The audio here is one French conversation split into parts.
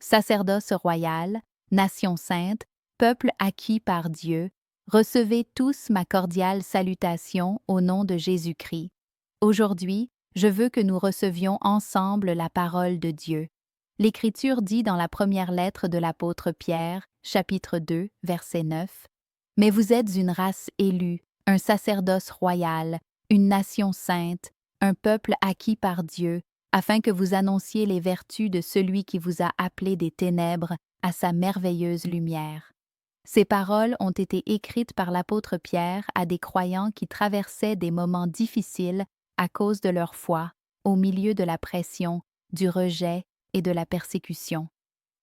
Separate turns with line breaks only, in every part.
sacerdoce royal, nation sainte, peuple acquis par Dieu, recevez tous ma cordiale salutation au nom de Jésus-Christ. Aujourd'hui, je veux que nous recevions ensemble la parole de Dieu. L'Écriture dit dans la première lettre de l'apôtre Pierre, chapitre 2, verset 9, « Mais vous êtes une race élue, un sacerdoce royal, une nation sainte, un peuple acquis par Dieu, afin que vous annonciez les vertus de celui qui vous a appelés des ténèbres à sa merveilleuse lumière. » Ces paroles ont été écrites par l'apôtre Pierre à des croyants qui traversaient des moments difficiles à cause de leur foi, au milieu de la pression, du rejet et de la persécution.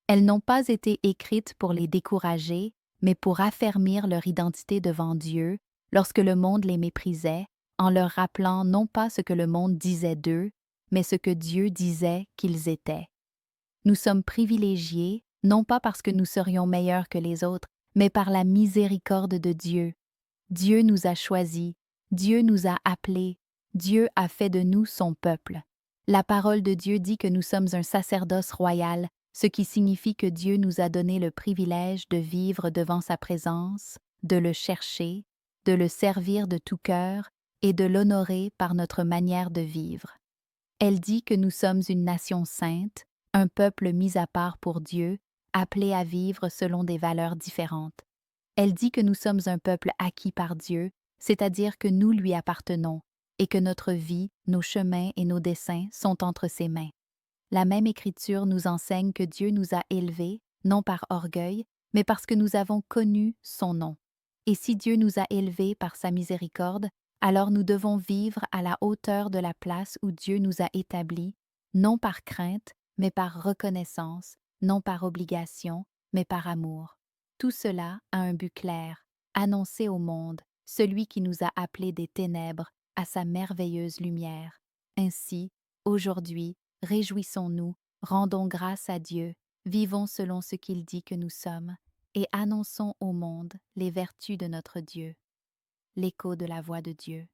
Elles n'ont pas été écrites pour les décourager, mais pour affermir leur identité devant Dieu lorsque le monde les méprisait, en leur rappelant non pas ce que le monde disait d'eux, mais ce que Dieu disait qu'ils étaient. Nous sommes privilégiés, non pas parce que nous serions meilleurs que les autres, mais par la miséricorde de Dieu. Dieu nous a choisis, Dieu nous a appelés, Dieu a fait de nous son peuple. La parole de Dieu dit que nous sommes un sacerdoce royal, ce qui signifie que Dieu nous a donné le privilège de vivre devant sa présence, de le chercher, de le servir de tout cœur et de l'honorer par notre manière de vivre. Elle dit que nous sommes une nation sainte, un peuple mis à part pour Dieu, appelé à vivre selon des valeurs différentes. Elle dit que nous sommes un peuple acquis par Dieu, c'est-à-dire que nous lui appartenons, et que notre vie, nos chemins et nos desseins sont entre ses mains. La même Écriture nous enseigne que Dieu nous a élevés, non par orgueil, mais parce que nous avons connu son nom. Et si Dieu nous a élevés par sa miséricorde, alors nous devons vivre à la hauteur de la place où Dieu nous a établis, non par crainte, mais par reconnaissance, non par obligation, mais par amour. Tout cela a un but clair, annoncer au monde celui qui nous a appelés des ténèbres à sa merveilleuse lumière. Ainsi, aujourd'hui, réjouissons-nous, rendons grâce à Dieu, vivons selon ce qu'il dit que nous sommes, et annonçons au monde les vertus de notre Dieu. L'écho de la voix de Dieu.